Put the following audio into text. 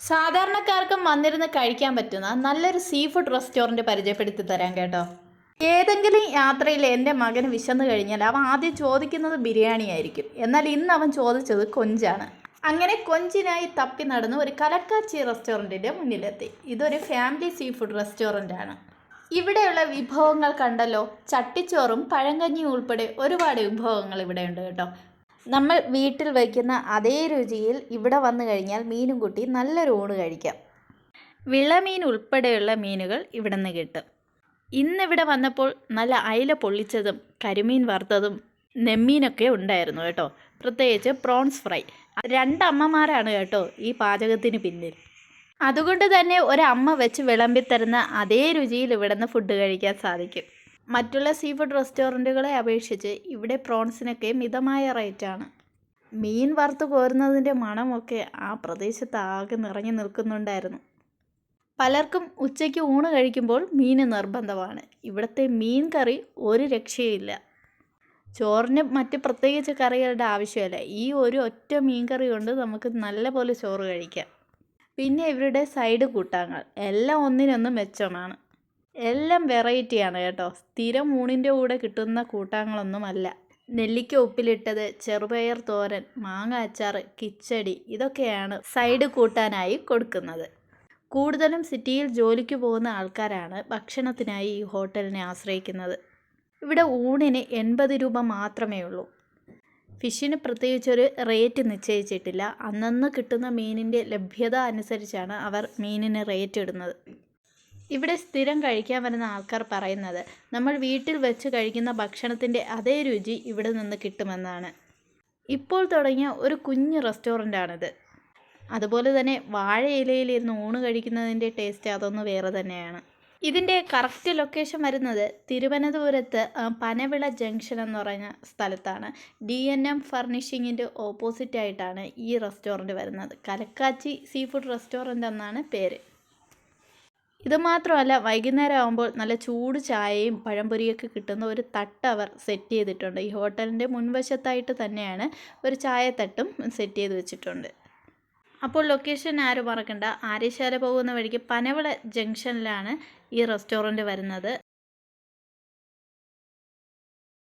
സാധാരണക്കാർക്കും വന്നിരുന്ന് കഴിക്കാൻ പറ്റുന്ന നല്ലൊരു സീ ഫുഡ് റെസ്റ്റോറൻറ്റ് പരിചയപ്പെടുത്തി തരാം കേട്ടോ. ഏതെങ്കിലും യാത്രയിൽ എൻ്റെ മകന് വിശന്നു കഴിഞ്ഞാൽ അവൻ ആദ്യം ചോദിക്കുന്നത് ബിരിയാണി ആയിരിക്കും. എന്നാൽ ഇന്ന് അവൻ ചോദിച്ചത് കൊഞ്ചാണ്. അങ്ങനെ കൊഞ്ചിനായി തപ്പി നടന്ന് ഒരു കലക്കാച്ചി റെസ്റ്റോറൻറ്റിൻ്റെ മുന്നിലെത്തി. ഇതൊരു ഫാമിലി സീ ഫുഡ് റെസ്റ്റോറൻ്റ് ആണ്. ഇവിടെയുള്ള വിഭവങ്ങൾ കണ്ടല്ലോ, ചട്ടിച്ചോറും പഴങ്കഞ്ഞിയും ഉൾപ്പെടെ ഒരുപാട് വിഭവങ്ങൾ ഇവിടെയുണ്ട് കേട്ടോ. നമ്മൾ വീട്ടിൽ വയ്ക്കുന്ന അതേ രുചിയിൽ ഇവിടെ വന്നു കഴിഞ്ഞാൽ മീനും കൂട്ടി നല്ലൊരു ഊണ് കഴിക്കാം. വിളമീൻ ഉൾപ്പെടെയുള്ള മീനുകൾ ഇവിടെ നിന്ന് കിട്ടും. ഇന്നിവിടെ വന്നപ്പോൾ നല്ല അയില പൊള്ളിച്ചതും കരിമീൻ വറുത്തതും നെമ്മീനൊക്കെ ഉണ്ടായിരുന്നു കേട്ടോ. പ്രത്യേകിച്ച് പ്രോൺസ് ഫ്രൈ. രണ്ടമ്മമാരാണ് കേട്ടോ ഈ പാചകത്തിന് പിന്നിൽ. അതുകൊണ്ട് തന്നെ ഒരമ്മ വെച്ച് വിളമ്പിത്തരുന്ന അതേ രുചിയിൽ ഇവിടെ നിന്ന് ഫുഡ് കഴിക്കാൻ സാധിക്കും. മറ്റുള്ള സീ ഫുഡ് റെസ്റ്റോറൻറ്റുകളെ അപേക്ഷിച്ച് ഇവിടെ പ്രോൺസിനൊക്കെ മിതമായ റേറ്റാണ്. മീൻ വറുത്ത് കോരുന്നതിൻ്റെ മണമൊക്കെ ആ പ്രദേശത്ത് ആകെ നിറഞ്ഞു നിൽക്കുന്നുണ്ടായിരുന്നു. പലർക്കും ഉച്ചയ്ക്ക് ഊണ് കഴിക്കുമ്പോൾ മീൻ നിർബന്ധമാണ്. ഇവിടുത്തെ മീൻ കറി ഒരു രക്ഷയില്ല. ചോറിന് മറ്റ് പ്രത്യേകിച്ച് കറികളുടെ ആവശ്യമില്ല. ഈ ഒരു ഒറ്റ മീൻ കറി കൊണ്ട് നമുക്ക് നല്ല പോലെ ചോറ് കഴിക്കാം. പിന്നെ ഇവരുടെ സൈഡ് കൂട്ടാങ്ങൾ എല്ലാം ഒന്നിനൊന്നും മെച്ചമാണ്. എല്ലാം വെറൈറ്റിയാണ് കേട്ടോ. സ്ഥിരം ഊണിൻ്റെ കൂടെ കിട്ടുന്ന കൂട്ടാങ്ങളൊന്നുമല്ല. നെല്ലിക്ക ഉപ്പിലിട്ടത്, ചെറുപയർ തോരൻ, മാങ്ങ അച്ചാർ, കിച്ചടി ഇതൊക്കെയാണ് സൈഡ് കൂട്ടാനായി കൊടുക്കുന്നത്. കൂടുതലും സിറ്റിയിൽ ജോലിക്ക് പോകുന്ന ആൾക്കാരാണ് ഭക്ഷണത്തിനായി ഈ ഹോട്ടലിനെ ആശ്രയിക്കുന്നത്. ഇവിടെ ഊണിന് 80 രൂപ മാത്രമേ ഉള്ളൂ. ഫിഷിന് പ്രത്യേകിച്ചൊരു റേറ്റ് നിശ്ചയിച്ചിട്ടില്ല. അന്നന്ന് കിട്ടുന്ന മീനിൻ്റെ ലഭ്യത അനുസരിച്ചാണ് അവർ മീനിന് റേറ്റ് ഇടുന്നത്. ഇവിടെ സ്ഥിരം കഴിക്കാൻ വരുന്ന ആൾക്കാർ പറയുന്നത് നമ്മൾ വീട്ടിൽ വെച്ച് കഴിക്കുന്ന ഭക്ഷണത്തിൻ്റെ അതേ രുചി ഇവിടെ നിന്ന് കിട്ടുമെന്നാണ്. ഇപ്പോൾ തുടങ്ങിയ ഒരു കുഞ്ഞ് റെസ്റ്റോറൻ്റാണിത്. അതുപോലെ തന്നെ വാഴയിലയിലിരുന്ന് ഊണ് കഴിക്കുന്നതിൻ്റെ ടേസ്റ്റ് അതൊന്ന് വേറെ തന്നെയാണ്. ഇതിൻ്റെ കറക്റ്റ് ലൊക്കേഷൻ വരുന്നത് തിരുവനന്തപുരത്ത് പനവിള ജംഗ്ഷൻ എന്ന് പറഞ്ഞ സ്ഥലത്താണ്. DNM ഫർണിഷിങ്ങിൻ്റെ ഓപ്പോസിറ്റായിട്ടാണ് ഈ റെസ്റ്റോറൻറ്റ് വരുന്നത്. കലക്കാച്ചി സീ ഫുഡ് റെസ്റ്റോറൻ്റ് എന്നാണ് പേര്. ഇതുമാത്രമല്ല, വൈകുന്നേരം ആകുമ്പോൾ നല്ല ചൂട് ചായയും പഴംപൊരിയൊക്കെ കിട്ടുന്ന ഒരു തട്ട് അവർ സെറ്റ് ചെയ്തിട്ടുണ്ട്. ഈ ഹോട്ടലിൻ്റെ മുൻവശത്തായിട്ട് തന്നെയാണ് ഒരു ചായത്തട്ടും സെറ്റ് ചെയ്ത് വെച്ചിട്ടുണ്ട്. അപ്പോൾ ലൊക്കേഷൻ ആരും മറക്കണ്ട. ആര്യശാല പോകുന്ന വഴിക്ക് പനവിള ജംഗ്ഷനിലാണ് ഈ റെസ്റ്റോറൻറ്റ് വരുന്നത്.